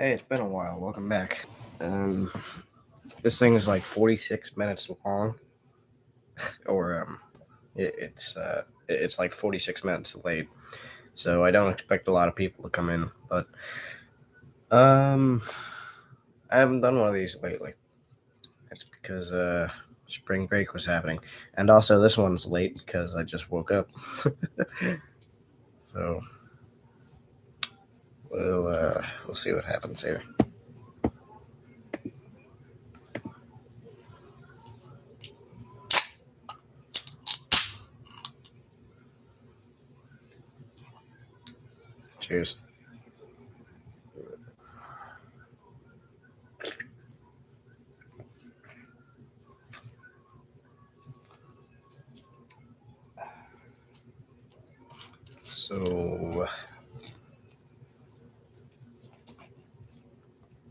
Hey, it's been a while. Welcome back. This thing is like 46 minutes long, or it's like 46 minutes late. So I don't expect a lot of people to come in, but I haven't done one of these lately. It's because spring break was happening, and also this one's late because I just woke up. So we'll see what happens here. Cheers. So,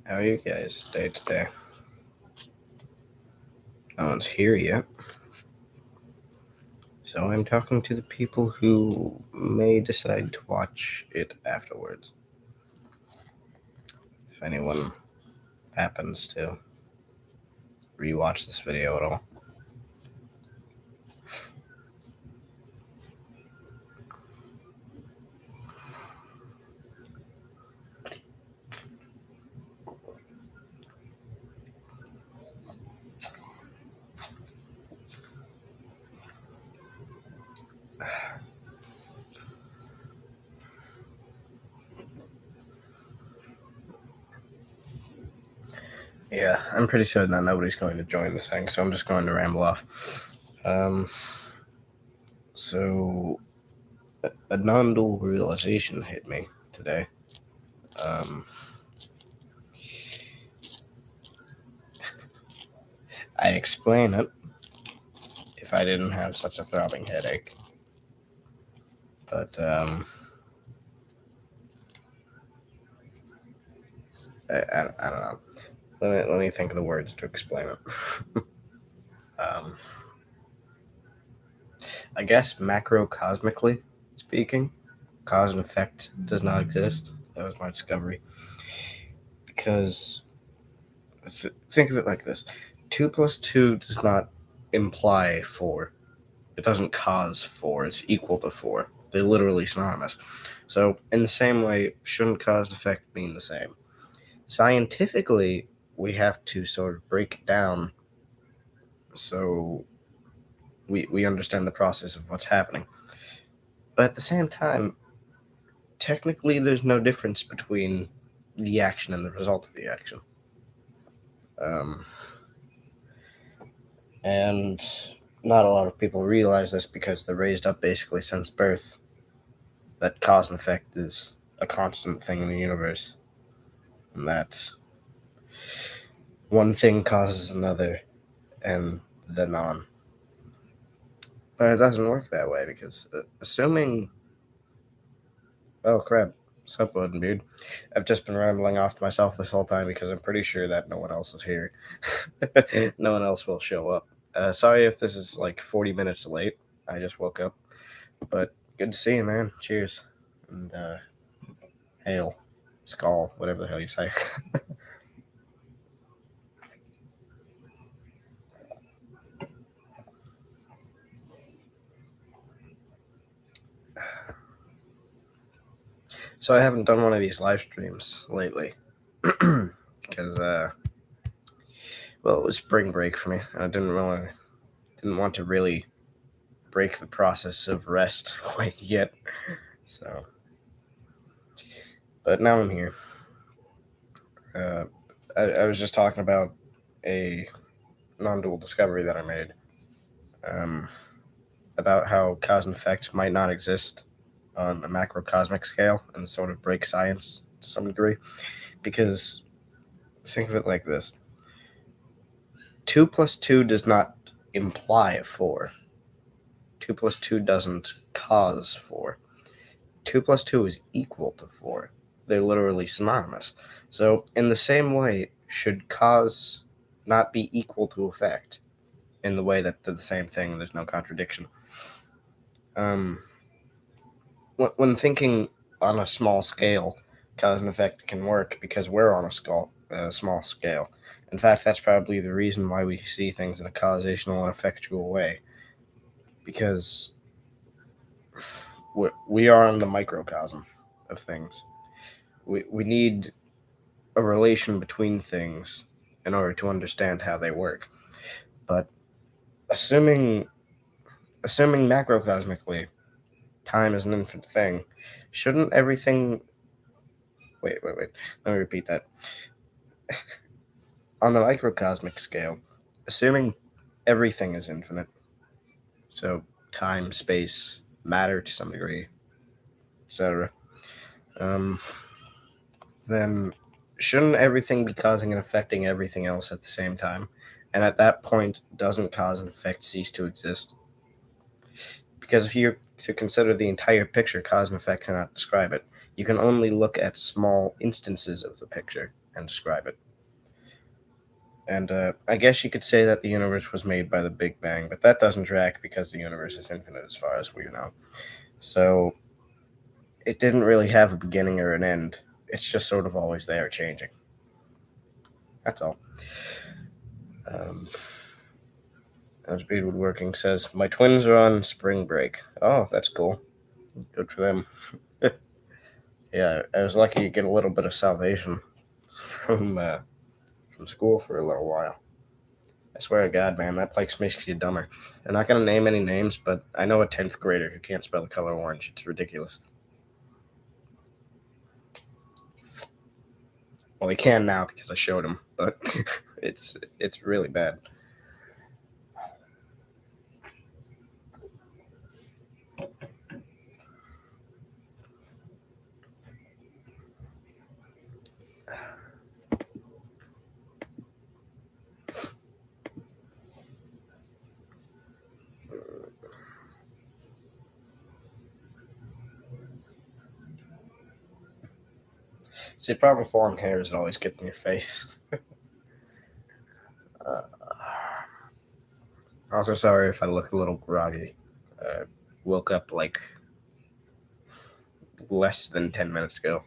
how are you guys today? No one's here yet. So I'm talking to the people who may decide to watch it afterwards. If anyone happens to rewatch this video at all. Yeah, I'm pretty sure that nobody's going to join this thing, so I'm just going to ramble off. So a non-dual realization hit me today. I'd explain it if I didn't have such a throbbing headache. But I don't know. Let me think of the words to explain it. I guess macrocosmically speaking, cause and effect does not exist. That was my discovery. Because think of it like this: 2 plus 2 does not imply 4. It doesn't cause 4. It's equal to 4. They're literally synonymous. So in the same way, shouldn't cause and effect mean the same? Scientifically, we have to sort of break it down so we understand the process of what's happening. But at the same time, technically there's no difference between the action and the result of the action. And not a lot of people realize this because they're raised up basically since birth that cause and effect is a constant thing in the universe, and that one thing causes another and then on. But it doesn't work that way because assuming... Oh crap, what's up, Wood and Beard? I've just been rambling off to myself this whole time because I'm pretty sure that no one else is here. No one else will show up. Sorry if this is like 40 minutes late. I just woke up. But good to see you, man. Cheers. And hail. Skull. Whatever the hell you say. So I haven't done one of these live streams lately. Because, well, it was spring break for me. I didn't want to really break the process of rest quite yet. So, but now I'm here. I was just talking about a non-dual discovery that I made, about how cause and effect might not exist on a macrocosmic scale and sort of break science to some degree. Because think of it like this: 2 plus 2 does not imply 4. 2 plus 2 doesn't cause 4. 2 plus 2 is equal to 4. They're literally synonymous. So, in the same way, should cause not be equal to effect in the way that they're the same thing, there's no contradiction. When thinking on a small scale, cause and effect can work because we're on a small scale. In fact, that's probably the reason why we see things in a causational and effectual way, because we are in the microcosm of things. We need a relation between things in order to understand how they work. But assuming macrocosmically time is an infinite thing, shouldn't everything wait, let me repeat that. On the microcosmic scale, assuming everything is infinite, so time, space, matter to some degree, etc., then shouldn't everything be causing and affecting everything else at the same time? And at that point, doesn't cause and effect cease to exist? Because if you're to consider the entire picture, cause and effect cannot describe it. You can only look at small instances of the picture and describe it. And I guess you could say that the universe was made by the Big Bang, but that doesn't track because the universe is infinite as far as we know. So it didn't really have a beginning or an end. It's just sort of always there, changing. That's all. As Beard Woodworking says, my twins are on spring break. Oh, that's cool. Good for them. Yeah, I was lucky to get a little bit of salvation from school for a little while. I swear to God, man, that place makes you dumber. I'm not gonna name any names, but I know a 10th grader who can't spell the color orange. It's ridiculous. Well, he can now because I showed him, but it's really bad. See, the problem with falling hair is it always gets in your face. Also, sorry if I look a little groggy. Woke up like less than 10 minutes ago.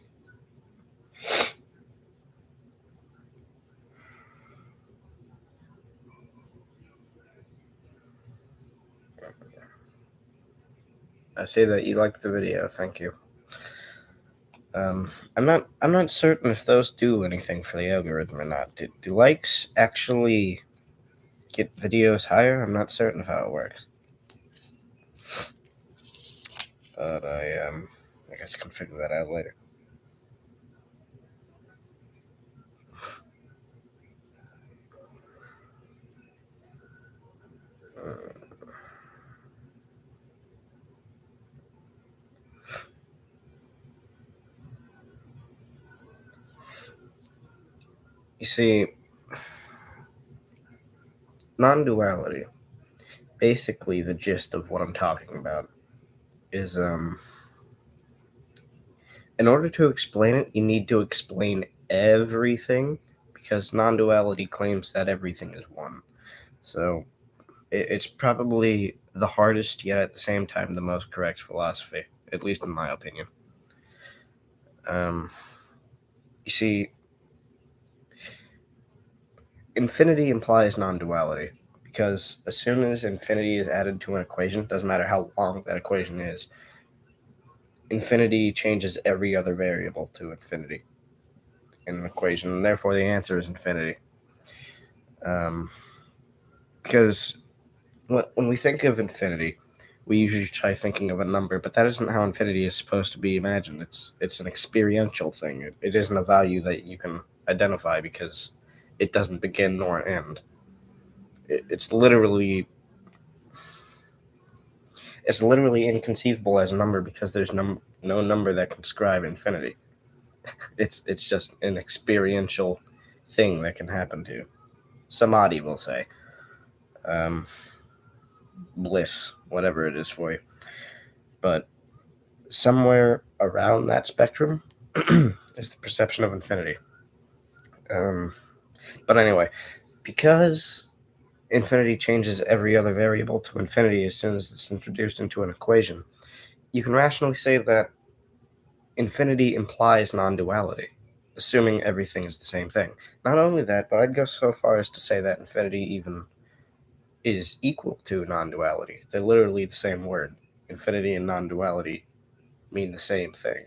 I see that you liked the video. Thank you. I'm not certain if those do anything for the algorithm or not. Do likes actually get videos higher? I'm not certain of how it works. But I guess I can figure that out later. You see, non-duality, basically the gist of what I'm talking about, is in order to explain it, you need to explain everything, because non-duality claims that everything is one. So it's probably the hardest, yet at the same time the most correct philosophy, at least in my opinion. You see, infinity implies non-duality, because as soon as infinity is added to an equation, doesn't matter how long that equation is, infinity changes every other variable to infinity in an equation, and therefore the answer is infinity. Because when we think of infinity, we usually try thinking of a number, but that isn't how infinity is supposed to be imagined. It's an experiential thing. It isn't a value that you can identify because it doesn't begin nor end. It's literally inconceivable as a number because there's no number that can describe infinity. It's just an experiential thing that can happen to you. Samadhi, we'll say. Bliss, whatever it is for you. But somewhere around that spectrum is the perception of infinity. But anyway, because infinity changes every other variable to infinity as soon as it's introduced into an equation, you can rationally say that infinity implies non-duality, assuming everything is the same thing. Not only that, but I'd go so far as to say that infinity even is equal to non-duality. They're literally the same word. Infinity and non-duality mean the same thing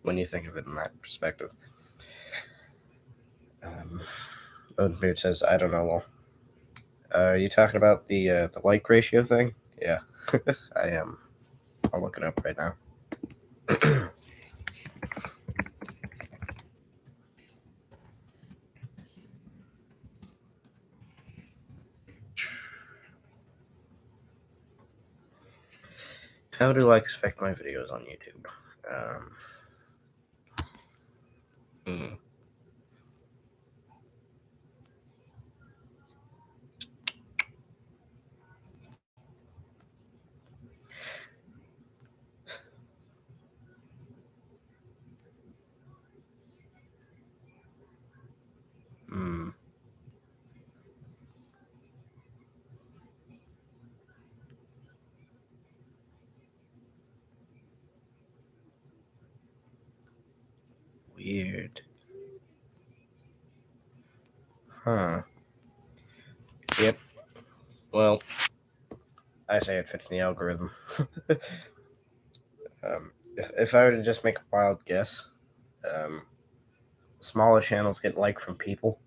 when you think of it in that perspective. Odenbeard says, I don't know, Lol. Are you talking about the like ratio thing? Yeah, I am. I'll look it up right now. How do likes affect my videos on YouTube? Hmm. Hmm. Weird. Huh. Yep. Well, I say it fits the algorithm. If I were to just make a wild guess, um, smaller channels get liked from people.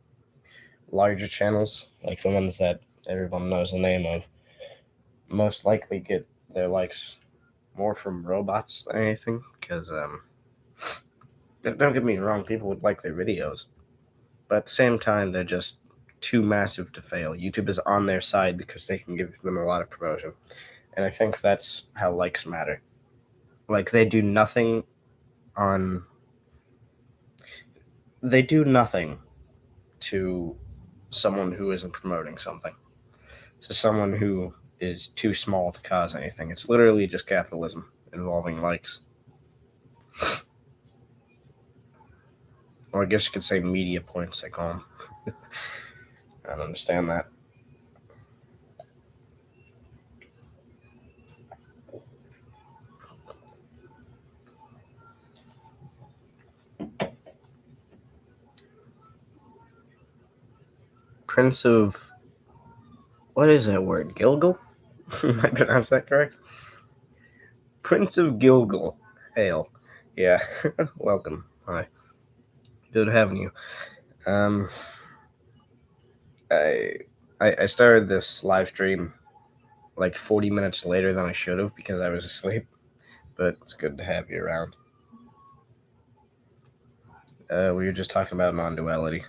Larger channels, like the ones that everyone knows the name of, most likely get their likes more from robots than anything. Because don't get me wrong, people would like their videos, but at the same time, they're just too massive to fail. YouTube is on their side because they can give them a lot of promotion, and I think that's how likes matter. Like on they do nothing to someone who isn't promoting something. To someone who is too small to cause anything. It's literally just capitalism involving likes. Or I guess you could say media points, they call them. I don't understand that. Prince of. What is that word? Gilgal? Am I pronounced that correct? Prince of Gilgal. Hail. Yeah. Welcome. Hi. Good having you. Um, I, I started this live stream like 40 minutes later than I should have because I was asleep, but it's good to have you around. We were just talking about non-duality.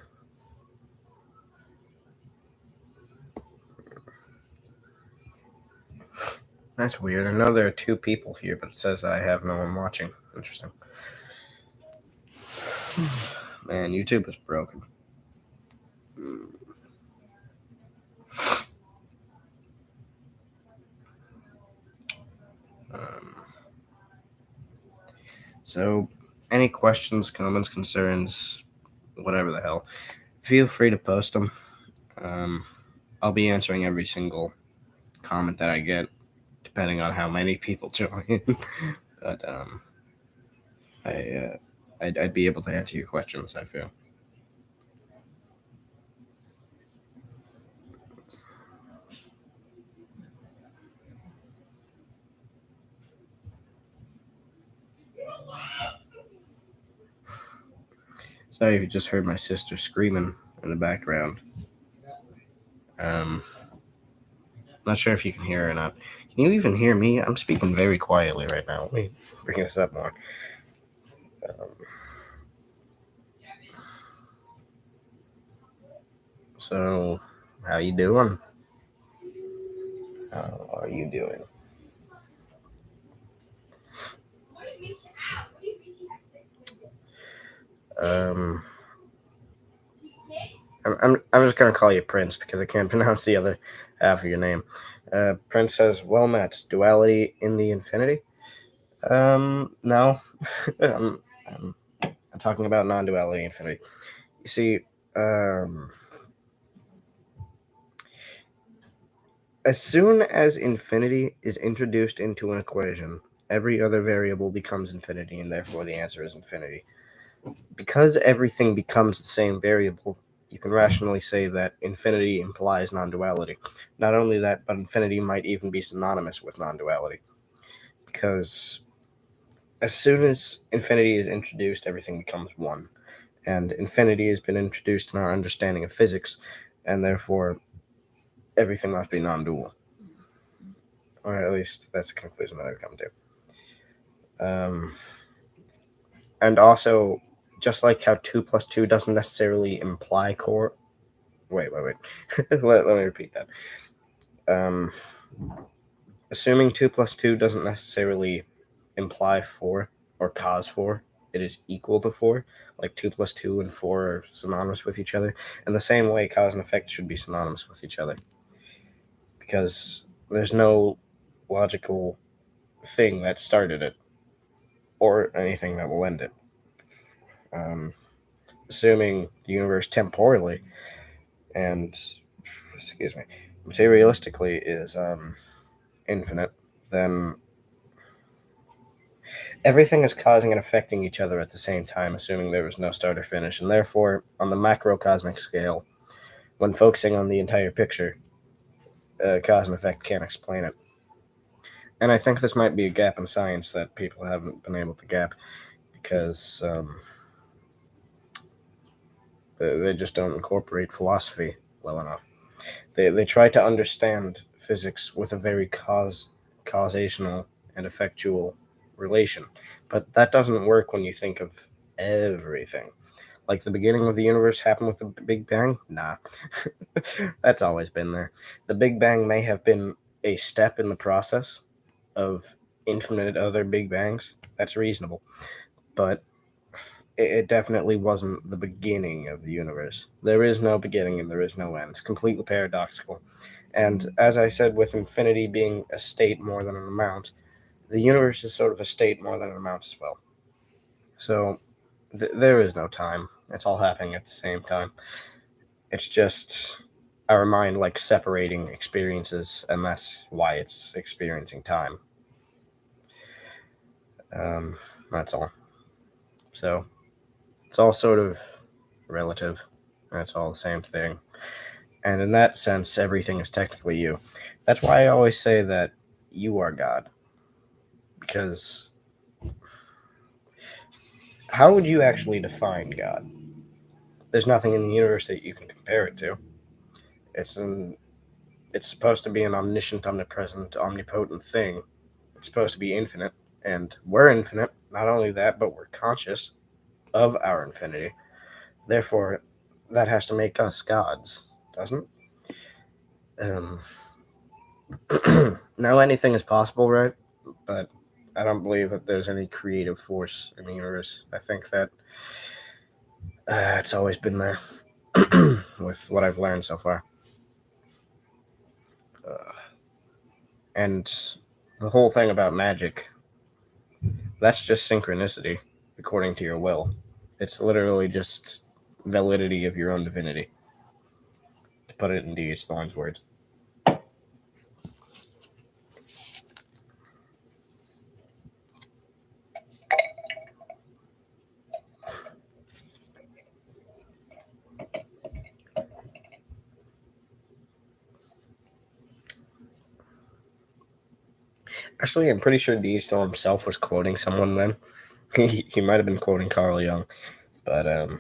That's weird. I know there are two people here, but it says that I have no one watching. Interesting. Man, YouTube is broken. Um, so, any questions, comments, concerns, whatever the hell, feel free to post them. I'll be answering every single comment that I get, depending on how many people join. But I'd be able to answer your questions, I feel. Sorry if you just heard my sister screaming in the background. Not sure if you can hear her or not. Can you even hear me? I'm speaking very quietly right now. Let me bring this up more. So, how you doing? How are you doing? Um, I'm just gonna call you Prince because I can't pronounce the other half of your name. Prince says, "Well met. Duality in the infinity." No, I'm, I'm, I'm talking about non-duality infinity. You see, as soon as infinity is introduced into an equation, every other variable becomes infinity, and therefore the answer is infinity. Because everything becomes the same variable, you can rationally say that infinity implies non-duality. Not only that, but infinity might even be synonymous with non-duality. Because as soon as infinity is introduced, everything becomes one. And infinity has been introduced in our understanding of physics, and therefore everything must be non-dual. Or at least that's the conclusion that I've come to. And also, just like how 2 plus 2 doesn't necessarily imply core. Wait. let me repeat that. Assuming 2 plus 2 doesn't necessarily imply 4 or cause 4, it is equal to 4. Like 2 plus 2 and 4 are synonymous with each other. In the same way, cause and effect should be synonymous with each other. Because there's no logical thing that started it or anything that will end it. Assuming the universe temporally and materialistically is infinite, then everything is causing and affecting each other at the same time, assuming there was no start or finish, and therefore, on the macrocosmic scale, when focusing on the entire picture, cause and effect can't explain it. And I think this might be a gap in science that people haven't been able to gap, because they just don't incorporate philosophy well enough. They try to understand physics with a very causational and effectual relation, but that doesn't work when you think of everything. Like the beginning of the universe happened with the Big Bang? Nah. That's always been there. The Big Bang may have been a step in the process of infinite other Big Bangs. That's reasonable. But it definitely wasn't the beginning of the universe. There is no beginning and there is no end. It's completely paradoxical. And as I said, with infinity being a state more than an amount, the universe is sort of a state more than an amount as well. So there is no time. It's all happening at the same time. It's just our mind like separating experiences, and that's why it's experiencing time. That's all. So it's all sort of relative. It's all the same thing. And in that sense, everything is technically you. That's why I always say that you are God. Because how would you actually define God? There's nothing in the universe that you can compare it to. It's supposed to be an omniscient, omnipresent, omnipotent thing. It's supposed to be infinite, and we're infinite. Not only that, but we're conscious of our infinity. Therefore, that has to make us gods, doesn't it? Now anything is possible, right? But I don't believe that there's any creative force in the universe. I think that it's always been there with what I've learned so far. And the whole thing about magic, that's just synchronicity, according to your will. It's literally just validity of your own divinity, to put it in D.H. Thorne's words. Actually, I'm pretty sure D.H. Thorne himself was quoting someone then. He might have been quoting Carl Jung, but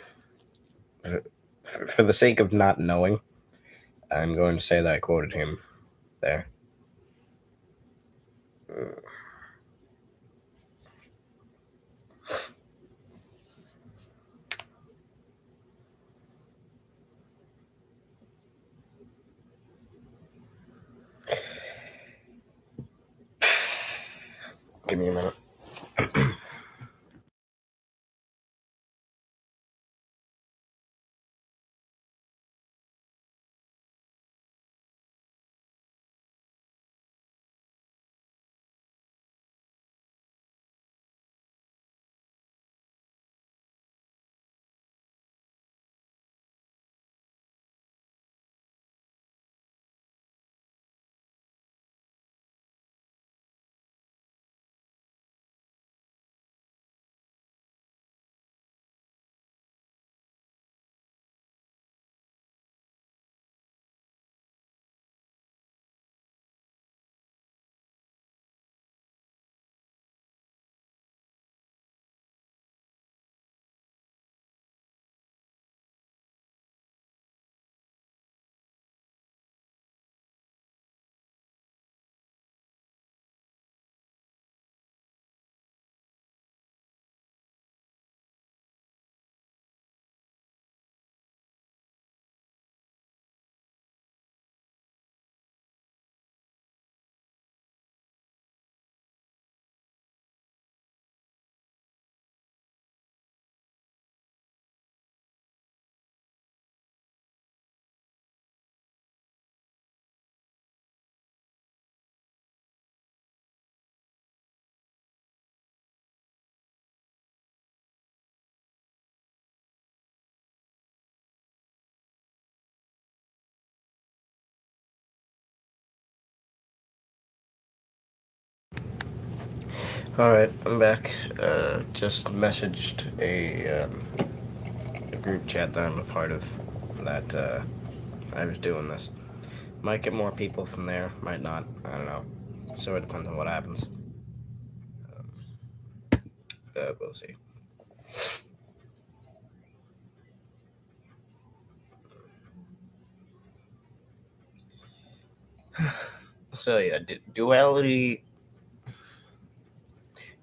for the sake of not knowing, I'm going to say that I quoted him there. Give me a minute. Alright, I'm back. Just messaged a group chat that I'm a part of that I was doing this. Might get more people from there, might not. I don't know. So it depends on what happens. We'll see. So yeah,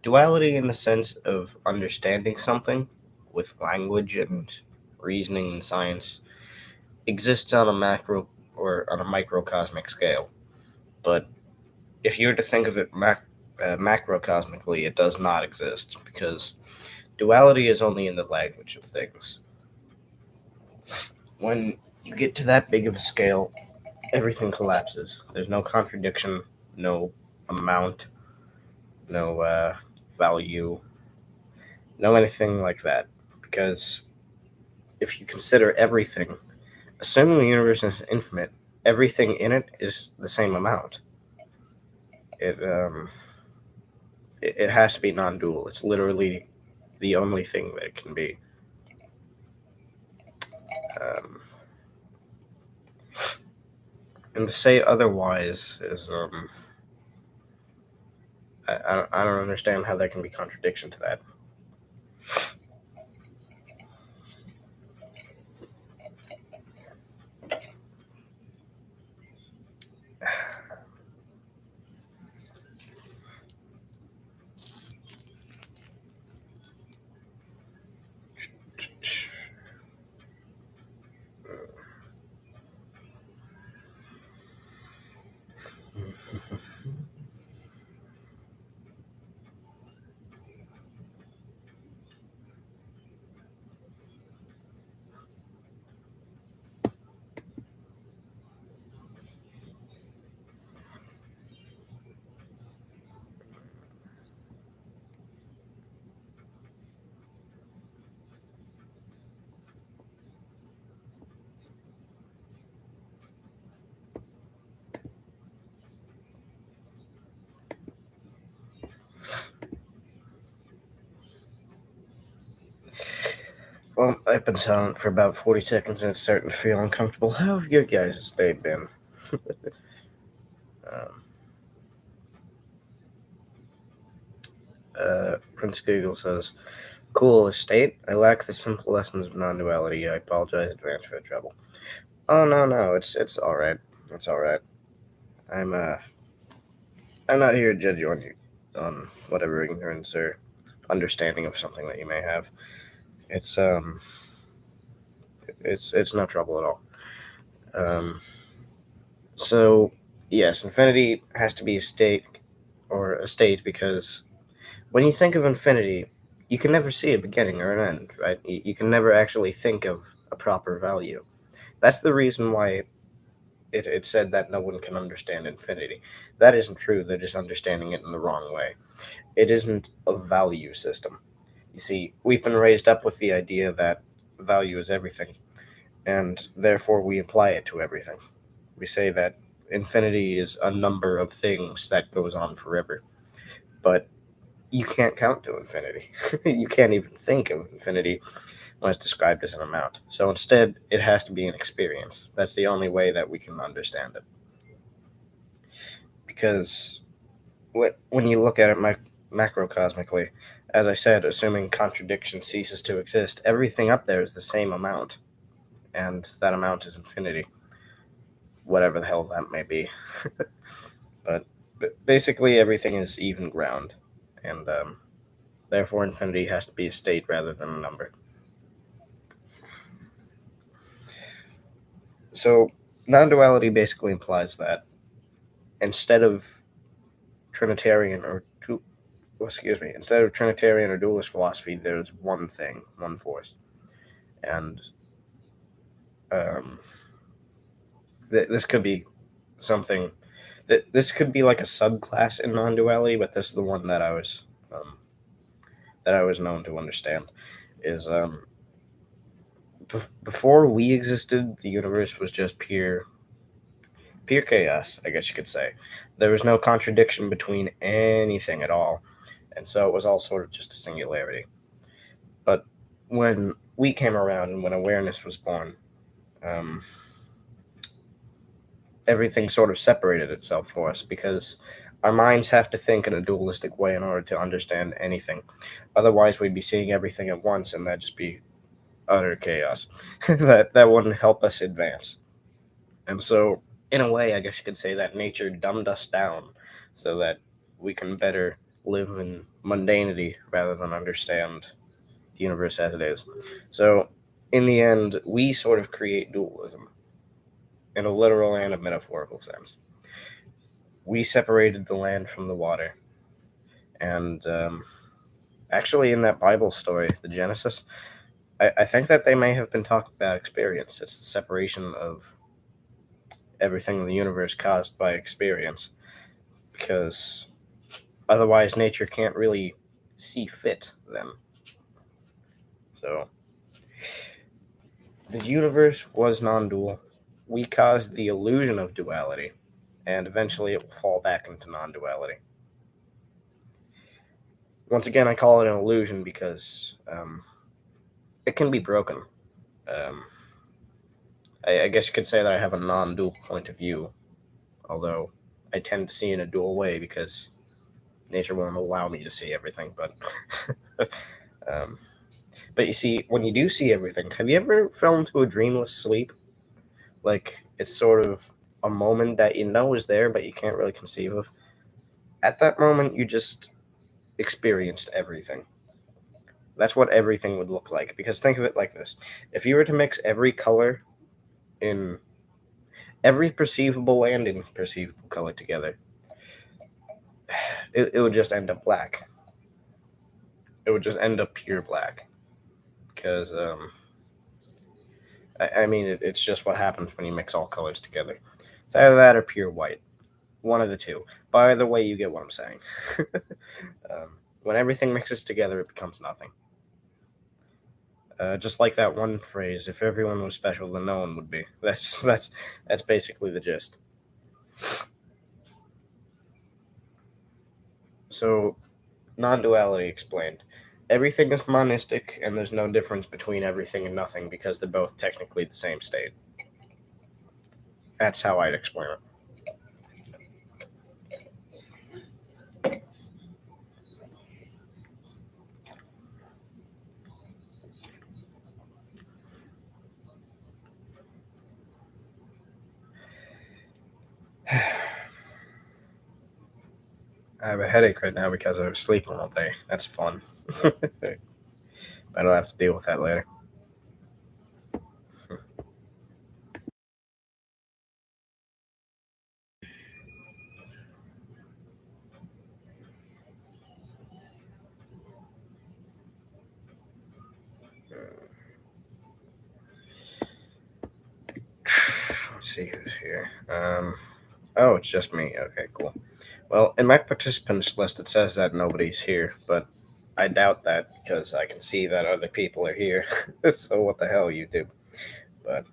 duality in the sense of understanding something with language and reasoning and science exists on a macro or on a microcosmic scale. But if you were to think of it macrocosmically, it does not exist because duality is only in the language of things. When you get to that big of a scale, everything collapses. There's no contradiction, no amount, no value, no anything like that. Because if you consider everything, assuming the universe is infinite, everything in it is the same amount. It it has to be non-dual. It's literally the only thing that it can be. Um, and to say otherwise is I don't understand how there can be contradiction to that. Well, I've been silent for about 40 seconds and it's starting to feel uncomfortable. How have your guys' day been? um, Prince Google says, "Cool estate. I lack the simple lessons of non-duality. I apologize in advance for the trouble." Oh no, it's all right. It's all right. I'm I'm not here to judge you on whatever ignorance or understanding of something that you may have. It's it's no trouble at all. Um, so yes, infinity has to be a state because when you think of infinity, you can never see a beginning or an end, right? You can never actually think of a proper value. That's the reason why it said that no one can understand infinity. That isn't true. They're just understanding it in the wrong way. It isn't a value system. You see, we've been raised up with the idea that value is everything, and therefore we apply it to everything. We say that infinity is a number of things that goes on forever, but you can't count to infinity. You can't even think of infinity when it's described as an amount. So instead, it has to be an experience. That's the only way that we can understand it. Because when you look at it macrocosmically, as I said, assuming contradiction ceases to exist, everything up there is the same amount, and that amount is infinity, whatever the hell that may be. but, basically, everything is even ground, and therefore infinity has to be a state rather than a number. So non-duality basically implies that instead of Trinitarian or instead of Trinitarian or dualist philosophy, there's one thing, one force, and um, this could be something that this could be like a subclass in non-duality, but this is the one that I was known to understand is before we existed, the universe was just pure chaos, I guess you could say. There was no contradiction between anything at all. and so it was all sort of just a singularity. But when we came around and when awareness was born, um, everything sort of separated itself for us because our minds have to think in a dualistic way in order to understand anything. Otherwise, we'd be seeing everything at once, and that'd just be utter chaos. That wouldn't help us advance. And so, in a way, I guess you could say that nature dumbed us down so that we can better live in mundanity rather than understand the universe as it is. So, in the end, we sort of create dualism in a literal and a metaphorical sense. We separated the land from the water. And actually, in that Bible story, the Genesis, I think that they may have been talking about experience. It's the separation of everything in the universe caused by experience, because otherwise nature can't really see fit then. So the universe was non-dual. We caused the illusion of duality, and eventually it will fall back into non-duality. Once again, I call it an illusion because it can be broken. I guess you could say that I have a non-dual point of view, although I tend to see in a dual way because nature won't allow me to see everything. But you see, when you do see everything, have you ever fell into a dreamless sleep? Like, it's sort of a moment that you know is there, but you can't really conceive of. At that moment, you just experienced everything. That's what everything would look like. Because think of it like this: if you were to mix every color in every perceivable and imperceivable color together, it would just end up black. It would just end up pure black. Because, I mean, it's just what happens when you mix all colors together. It's either that or pure white. One of the two. By the way, you get what I'm saying. When everything mixes together, it becomes nothing. Just like that one phrase, if everyone was special, then no one would be. That's basically the gist. So, non-duality explained. Everything is monistic, and there's no difference between everything and nothing because they're both technically the same state. That's how I'd explain it. I have a headache right now because I was sleeping all day. That's fun. I don't have to deal with that later. Let's see who's here. Oh, it's just me. Okay, cool. Well, in my participants list, it says that nobody's here, but I doubt that because I can see that other people are here. So what the hell, YouTube? But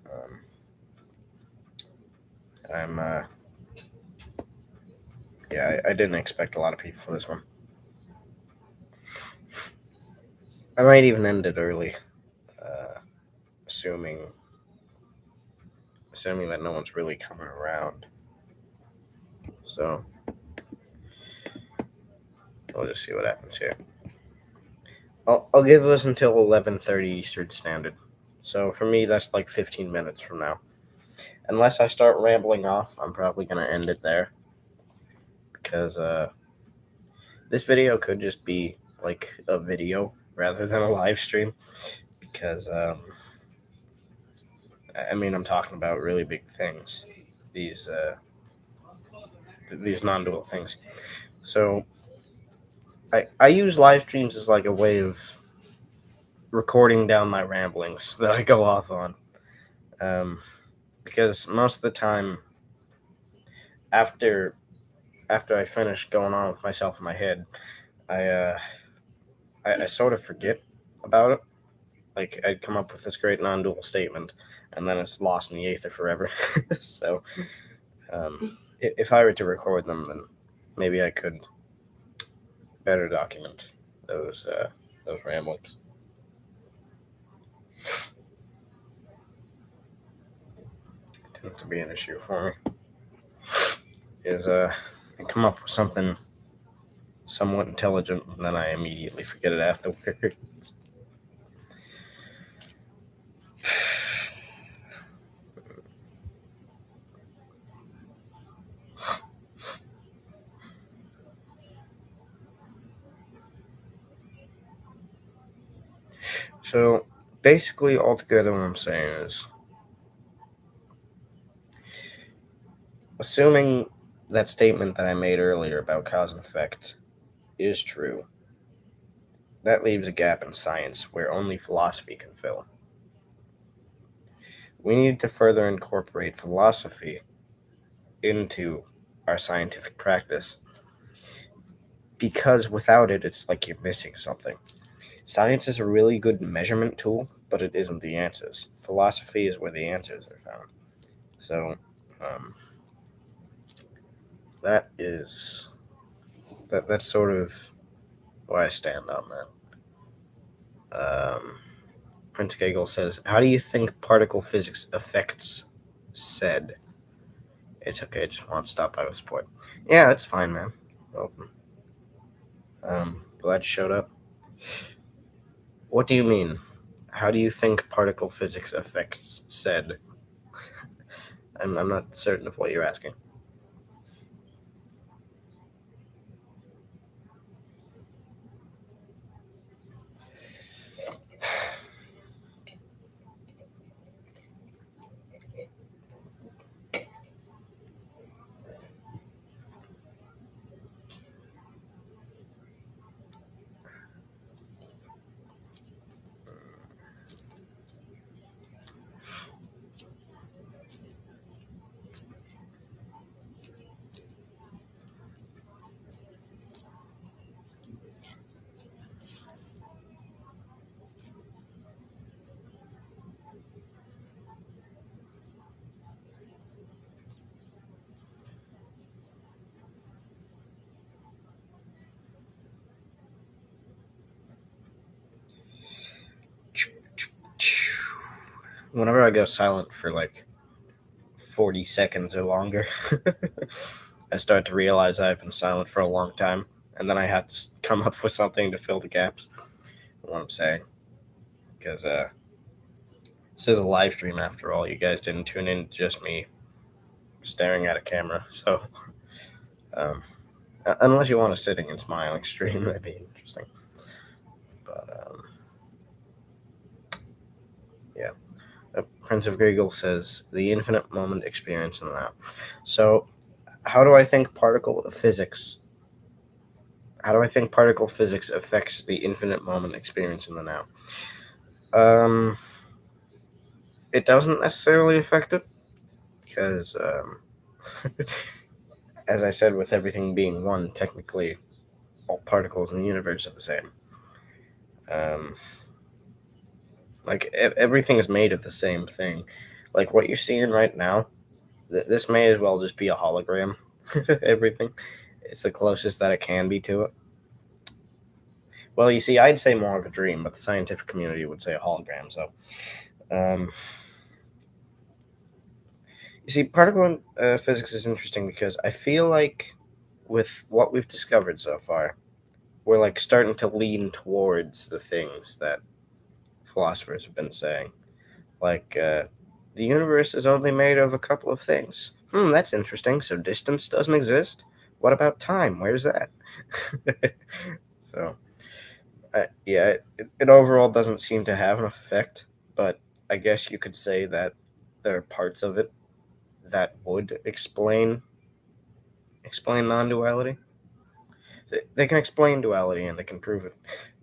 I'm yeah, I didn't expect a lot of people for this one. I might even end it early, uh, assuming that no one's really coming around. So we'll just see what happens here. I'll give this until 11:30 Eastern Standard. So for me, that's like 15 minutes from now. Unless I start rambling off, I'm probably gonna end it there because this video could just be like a video rather than a live stream because I mean I'm talking about really big things, these non-dual things. So I use live streams as like a way of recording down my ramblings that I go off on, because most of the time after I finish going on with myself in my head, I sort of forget about it. Like I'd come up with this great non-dual statement, and then it's lost in the ether forever. So if I were to record them, then maybe I could better document those ramblings. Tends to be an issue for me. Is I come up with something somewhat intelligent, and then I immediately forget it afterwards. So basically, altogether, what I'm saying is, assuming that statement that I made earlier about cause and effect is true, that leaves a gap in science where only philosophy can fill. We need to further incorporate philosophy into our scientific practice, because without it, it's like you're missing something. Science is a really good measurement tool, but it isn't the answers. Philosophy is where the answers are found. So, that is that's sort of where I stand on that. Prince Gagel says, "How do you think particle physics affects said?" It's okay. I just want to stop by with support. Yeah, it's fine, man. Welcome. Glad you showed up. What do you mean? How do you think particle physics affects said? I'm not certain of what you're asking. Whenever I go silent for like 40 seconds or longer, I start to realize I've been silent for a long time, and then I have to come up with something to fill the gaps. What I'm saying, because this is a live stream after all. You guys didn't tune in to just me staring at a camera, so um, unless you want a sitting and smiling stream, that'd be interesting. But yeah. Prince of Grigel says the infinite moment experience in the now. So, how do I think particle physics? How do I think particle physics affects the infinite moment experience in the now? It doesn't necessarily affect it, because, as I said, with everything being one, technically all particles in the universe are the same. Like everything is made of the same thing. Like what you're seeing right now, this may as well just be a hologram. Everything, it's the closest that it can be to it. Well, you see, I'd say more of a dream, but the scientific community would say a hologram. So, you see, particle physics is interesting because I feel like with what we've discovered so far, we're like starting to lean towards the things that philosophers have been saying. Like, the universe is only made of a couple of things. That's interesting. So distance doesn't exist? What about time? Where's that? So, yeah, it overall doesn't seem to have an effect, but I guess you could say that there are parts of it that would explain non-duality. They can explain duality and they can prove it,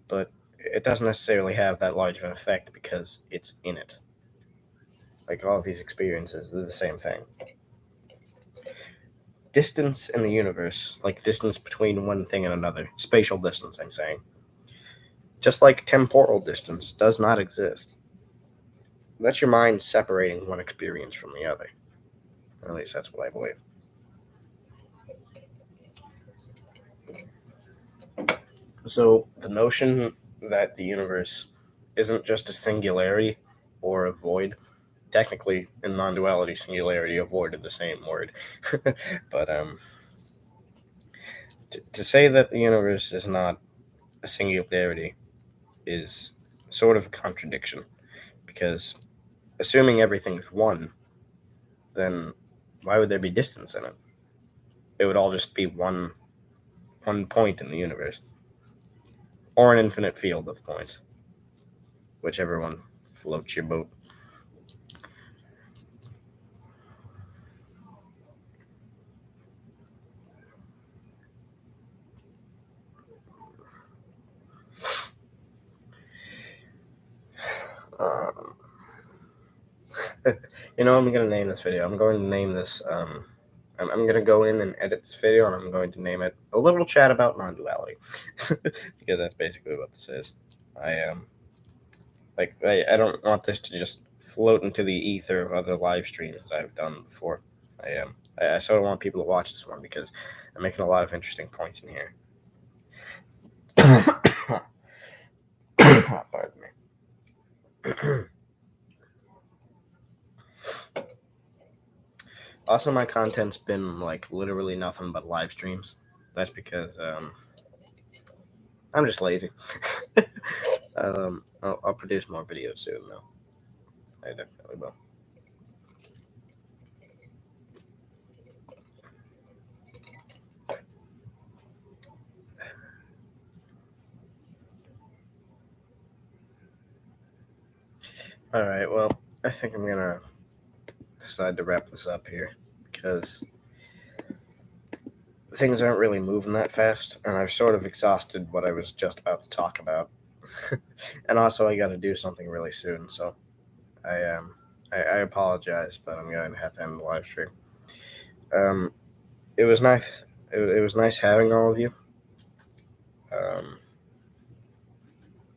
but it doesn't necessarily have that large of an effect because it's in it. Like all of these experiences, they're the same thing. Distance in the universe, like distance between one thing and another, spatial distance, I'm saying, just like temporal distance, does not exist. That's your mind separating one experience from the other. At least that's what I believe. So the notion that the universe isn't just a singularity or a void, technically in non-duality, singularity and void are the same word, but to say that the universe is not a singularity is sort of a contradiction, because assuming everything's one, then why would there be distance in it? It would all just be one point in the universe, or an infinite field of points, whichever one floats your boat. Um, I'm gonna name this video. I'm going to name this. I'm gonna go in and edit this video, and I'm going to name it "A Little Chat About Non-Duality," because that's basically what this is. I don't want this to just float into the ether of other live streams that I've done before. I sort of want people to watch this one because I'm making a lot of interesting points in here. Pardon me. Also, my content's been like literally nothing but live streams. That's because I'm just lazy. I'll produce more videos soon, though. I definitely will. All right. Well, I think I'm gonna decide to wrap this up here because things aren't really moving that fast, and I've sort of exhausted what I was just about to talk about. And also, I got to do something really soon, so I apologize, but I'm going to have to end the live stream. It was nice. It was nice having all of you.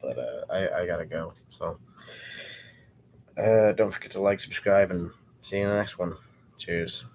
But I gotta go. So don't forget to like, subscribe, and see you in the next one. Cheers.